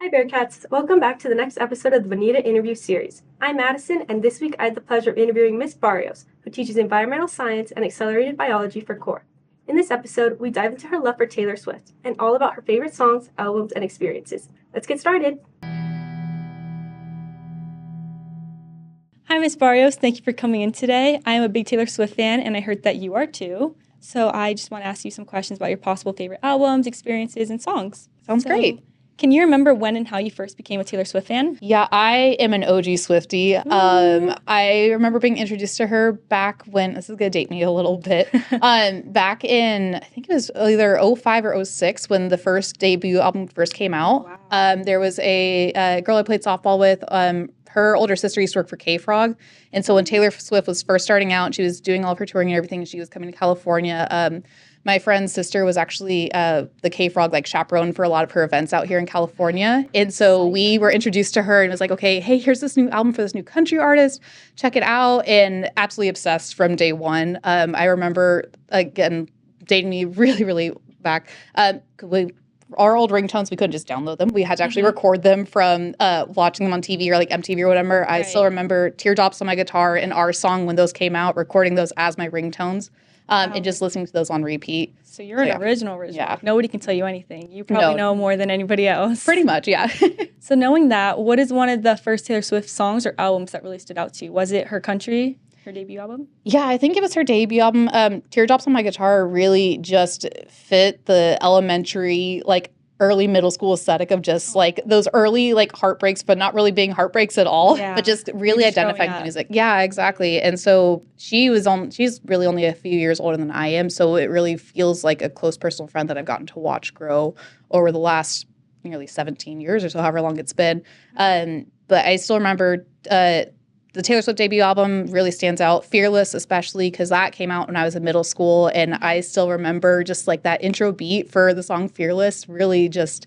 Hi Bearcats, welcome back to the next episode of the Bonita Interview Series. I'm Madison, and this week I had the pleasure of interviewing Ms Barrios, who teaches environmental science and accelerated biology for core. In this episode, we dive into her love for Taylor Swift and all about her favorite songs, albums, and experiences. Let's get started! Hi Ms Barrios, thank you for coming in today. I am a big Taylor Swift fan, and I heard that you are too. So I just want to ask you some questions about your possible favorite albums, experiences, and songs. Sounds great. Can you remember when and how you first became a Taylor Swift fan? Yeah, I am an OG Swiftie. I remember being introduced to her back when, this is going to date me a little bit, back in, I think it was either 05 or 06 when the first debut album first came out. Wow. There was a girl I played softball with. Her older sister used to work for K-Frog. And so when Taylor Swift was first starting out, and she was doing all of her touring and everything, she was coming to California. My friend's sister was actually the K-Frog chaperone for a lot of her events out here in California. And so we were introduced to her and was like, okay, hey, here's this new album for this new country artist. Check it out. And absolutely obsessed from day one. I remember, again, dating me really, really back. Our old ringtones, we couldn't just download them. We had to actually record them from watching them on TV or MTV or whatever. Right. I still remember Teardrops on My Guitar and Our Song when those came out, recording those as my ringtones. And just listening to those on repeat. So you're an original. Yeah. Nobody can tell you anything. You probably know more than anybody else. Pretty much, yeah. So knowing that, what is one of the first Taylor Swift songs or albums that really stood out to you? Was it Her Country, her debut album? Yeah, I think it was her debut album. Teardrops on My Guitar really just fit the elementary, early middle school aesthetic of just those early heartbreaks, but not really being heartbreaks at all, but just really identifying the music. Yeah, exactly. And so she's really only a few years older than I am. So it really feels like a close personal friend that I've gotten to watch grow over the last nearly 17 years or so, however long it's been. But I still remember, the Taylor Swift debut album really stands out. Fearless, especially, because that came out when I was in middle school. And I still remember just that intro beat for the song Fearless really just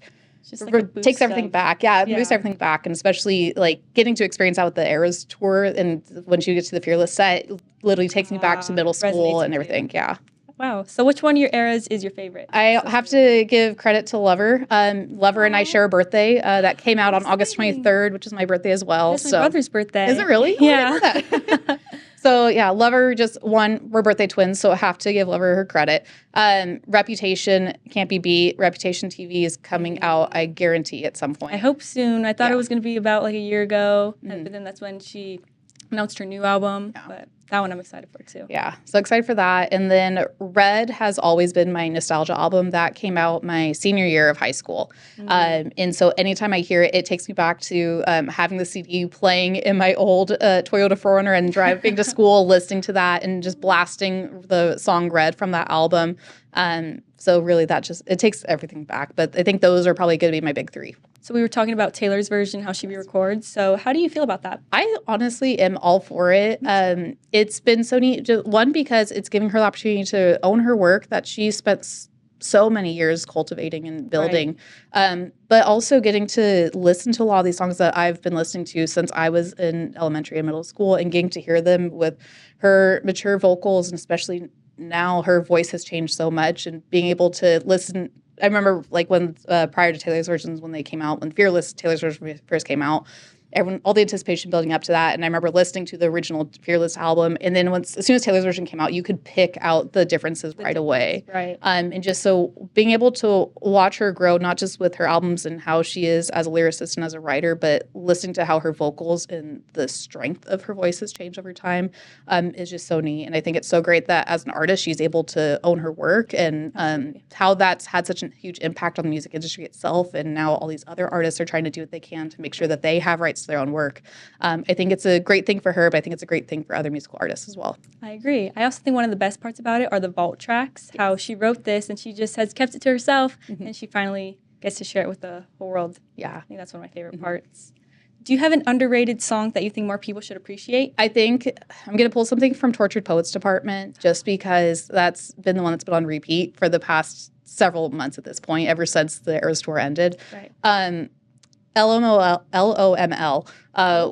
takes everything back. Yeah, it moves everything back. And especially getting to experience that with the Eras tour. And when she gets to the Fearless set, it literally takes me back to middle school and everything. Yeah. Wow. So which one of your eras is your favorite? I have to give credit to Lover. Lover and I share a birthday that came out on August 23rd, which is my birthday as well. It's my brother's birthday. Is it really? Yeah. Oh, I didn't know that. So yeah, Lover just won. We're birthday twins, so I have to give Lover her credit. Reputation can't be beat. Reputation TV is coming out, I guarantee, at some point. I hope soon. I thought it was going to be about a year ago, but then that's when she announced her new album. Yeah. But that one I'm excited for too. Yeah, so excited for that. And then Red has always been my nostalgia album. That came out my senior year of high school. And so anytime I hear it, it takes me back to having the CD playing in my old Toyota 4Runner and driving to school, listening to that and just blasting the song Red from that album. So really it takes everything back. But I think those are probably going to be my big three. So we were talking about Taylor's version, how she re-records. So how do you feel about that? I honestly am all for it. It's been so neat. One, because it's giving her the opportunity to own her work that she spent so many years cultivating and building. Right. But also getting to listen to a lot of these songs that I've been listening to since I was in elementary and middle school and getting to hear them with her mature vocals, and especially now her voice has changed so much, and being able to listen. I remember when prior to Taylor's versions, when they came out, when Fearless, Taylor's version first came out, all the anticipation building up to that. And I remember listening to the original Fearless album. And then as soon as Taylor's version came out, you could pick out the differences right away. Right. And just so being able to watch her grow, not just with her albums and how she is as a lyricist and as a writer, but listening to how her vocals and the strength of her voice has changed over time is just so neat. And I think it's so great that as an artist, she's able to own her work, and how that's had such a huge impact on the music industry itself. And now all these other artists are trying to do what they can to make sure that they have rights to their own work. I think it's a great thing for her, but I think it's a great thing for other musical artists as well. I agree. I also think one of the best parts about it are the vault tracks, how she wrote this and she just has kept it to herself, and she finally gets to share it with the whole world. Yeah. I think that's one of my favorite parts. Do you have an underrated song that you think more people should appreciate? I think I'm going to pull something from Tortured Poets Department, just because that's been the one that's been on repeat for the past several months at this point, ever since the Eras tour ended. Right. LOML,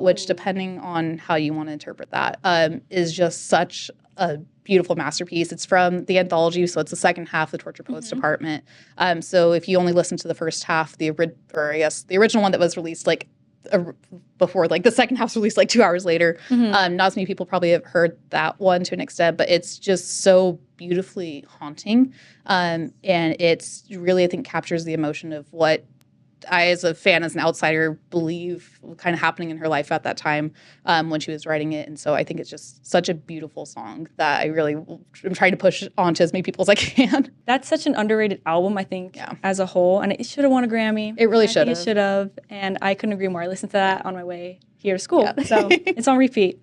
which, depending on how you want to interpret that, is just such a beautiful masterpiece. It's from the anthology, so it's the second half, the Tortured Poets Department. So if you only listen to the first half, the original one that was released like before, like the second half was released like 2 hours later. Not as many people probably have heard that one to an extent, but it's just so beautifully haunting. And it's really, I think, captures the emotion of what I, as a fan, as an outsider, believe kind of happening in her life at that time when she was writing it. And so I think it's just such a beautiful song that I really am trying to push on to as many people as I can. That's such an underrated album, I think, as a whole. And it should have won a Grammy. It really should have. It should have. And I couldn't agree more. I listened to that on my way here to school. So it's on repeat.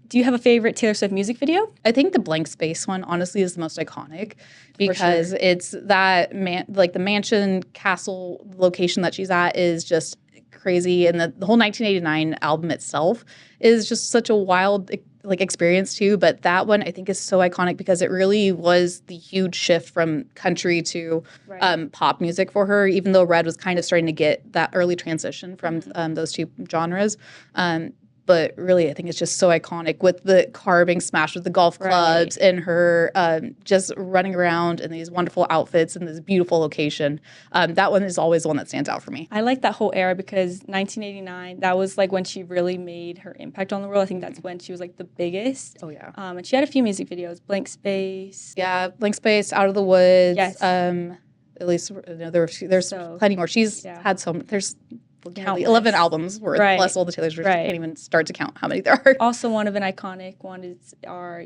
Do you have a favorite Taylor Swift music video? I think the Blank Space one, honestly, is the most iconic because it's that the mansion castle location that she's at is just crazy, and the whole 1989 album itself is just such a wild experience too. But that one I think is so iconic because it really was the huge shift from country to pop music for her. Even though Red was kind of starting to get that early transition from those two genres. But really, I think it's just so iconic with the car being smashed with the golf clubs and her just running around in these wonderful outfits in this beautiful location. That one is always the one that stands out for me. I like that whole era because 1989, that was like when she really made her impact on the world. I think that's when she was like the biggest. Oh, yeah. And she had a few music videos, Blank Space. Yeah, Blank Space, Out of the Woods. Yes. At least there's plenty more. She's had there's 11 albums worth, plus all the Taylor Swift. Can't even start to count how many there are. Also, one of an iconic one is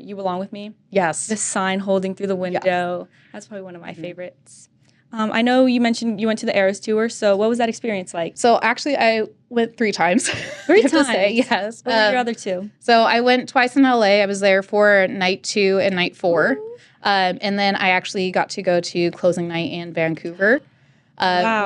You Belong With Me. Yes. The sign holding through the window. Yes. That's probably one of my favorites. I know you mentioned you went to the Eras tour, so what was that experience like? So actually, I went 3 times. 3 times? Yes. What were your other 2? So I went twice in LA. I was there for night 2 and night 4. And then I actually got to go to closing night in Vancouver.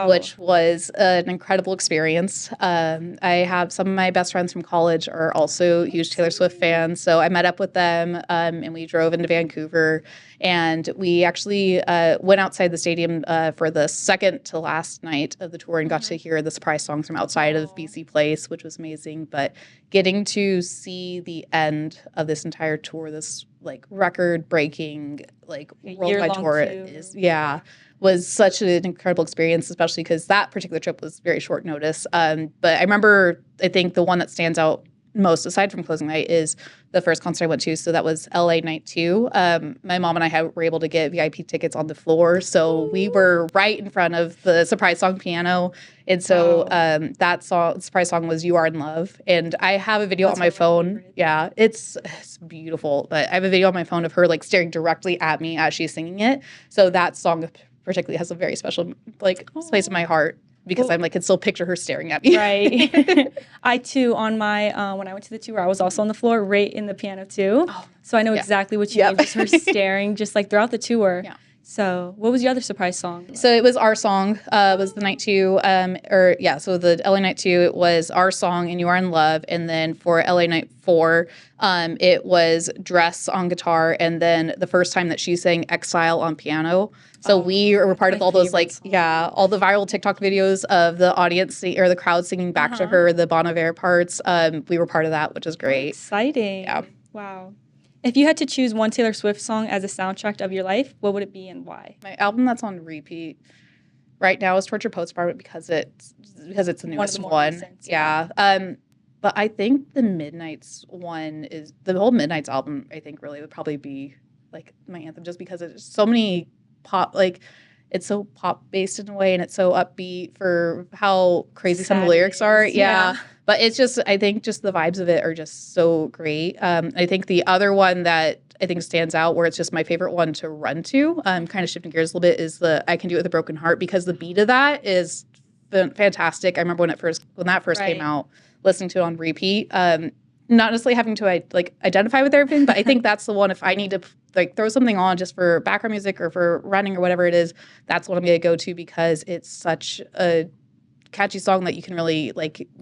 Which was an incredible experience. I have some of my best friends from college are also huge Taylor Swift fans, so I met up with them and we drove into Vancouver, and we actually went outside the stadium for the second to last night of the tour and got to hear the surprise songs from outside of BC Place, which was amazing. But getting to see the end of this entire tour, this record-breaking worldwide tour was such an incredible experience, especially because that particular trip was very short notice. But I remember, I think the one that stands out most, aside from closing night, is the first concert I went to. So that was LA Night 2. My mom and I were able to get VIP tickets on the floor. So we were right in front of the surprise song piano. And so that surprise song was You Are in Love. And I have a video on my phone. Yeah, it's beautiful. But I have a video on my phone of her staring directly at me as she's singing it. So that song particularly has a very special place in my heart because I can still picture her staring at me. Right. I too, on my when I went to the tour, I was also on the floor right in the piano too. So I know exactly what you mean. Just her staring just throughout the tour. Yeah. So what was your other surprise song? So it was Our Song, was the night 2, so the LA Night 2, it was Our Song and You Are in Love. And then for LA Night 4, it was Dress on guitar. And then the first time that she sang Exile on piano. So we were part of all those, all the viral TikTok videos of the audience or the crowd singing back to her, the Bon Iver parts. We were part of that, which is great. Exciting. Yeah. Wow. If you had to choose one Taylor Swift song as a soundtrack of your life, what would it be and why? My album that's on repeat right now is Tortured Poets Department because it's the newest one. Recent, but I think the Midnights one is the whole Midnights album. I think really would probably be my anthem, just because it's so many pop it's so pop based in a way, and it's so upbeat for how crazy some of the lyrics are. Yeah. But it's just, I think just the vibes of it are just so great. I think the other one that I think stands out, where it's just my favorite one to run to, kind of shifting gears a little bit, is the I Can Do It With a Broken Heart, because the beat of that is fantastic. I remember when that first came out, listening to it on repeat. Not necessarily having to identify with everything, but I think that's the one, if I need to throw something on just for background music or for running or whatever it is, that's what I'm going to go to, because it's such a catchy song that you can really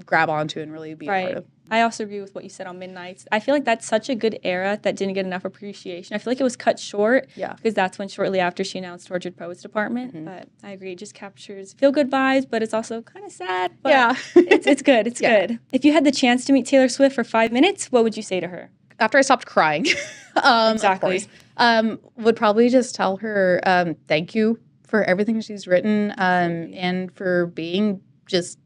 grab onto and really be a part of. I also agree with what you said on Midnights. I feel like that's such a good era that didn't get enough appreciation. I feel like it was cut short because that's when shortly after she announced Tortured Poets Department. Mm-hmm. But I agree, it just captures feel-good vibes, but it's also kind of sad. But it's good. It's good. If you had the chance to meet Taylor Swift for 5 minutes, what would you say to her? after I stopped crying, Exactly. of course, would probably just tell her thank you for everything she's written and for being just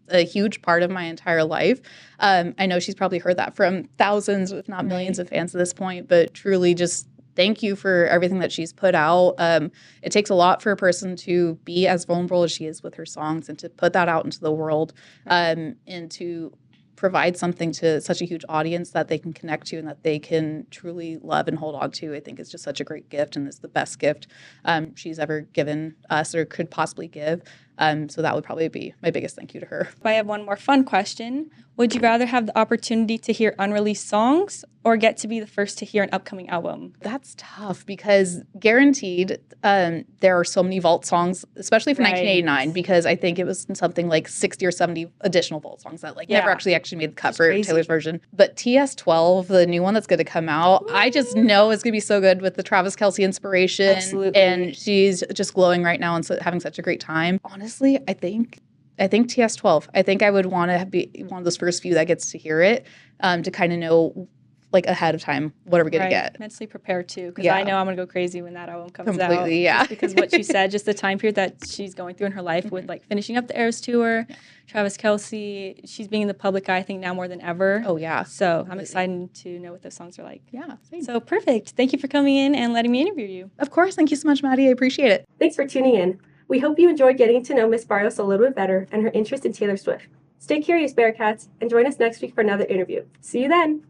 a huge part of my entire life. I know she's probably heard that from thousands, if not millions of fans at this point, but truly just thank you for everything that she's put out. It takes a lot for a person to be as vulnerable as she is with her songs and to put that out into the world and to provide something to such a huge audience that they can connect to and that they can truly love and hold on to. I think is just such a great gift and is the best gift she's ever given us or could possibly give. So that would probably be my biggest thank you to her. I have one more fun question. Would you rather have the opportunity to hear unreleased songs or get to be the first to hear an upcoming album? That's tough because guaranteed there are so many vault songs, especially for 1989, because I think it was something like 60 or 70 additional vault songs that never actually made the cut for Taylor's version. But TS12, the new one that's going to come out, I just know it's going to be so good with the Travis Kelce inspiration. Absolutely. And she's just glowing right now and having such a great time. Honestly, I think TS12. I think I would want to be one of those first few that gets to hear it to kind of know ahead of time what are we going to get. Mentally prepared too, because I know I'm going to go crazy when that album comes out. Completely, yeah. Just because what you said, just the time period that she's going through in her life with finishing up the Eras Tour, Travis Kelce, she's being in the public eye, I think now more than ever. Oh, yeah. So I'm excited to know what those songs are like. Yeah, same. So perfect. Thank you for coming in and letting me interview you. Of course. Thank you so much, Maddie. I appreciate it. Thanks for tuning in. We hope you enjoyed getting to know Ms Barrios a little bit better and her interest in Taylor Swift. Stay curious, Bearcats, and join us next week for another interview. See you then!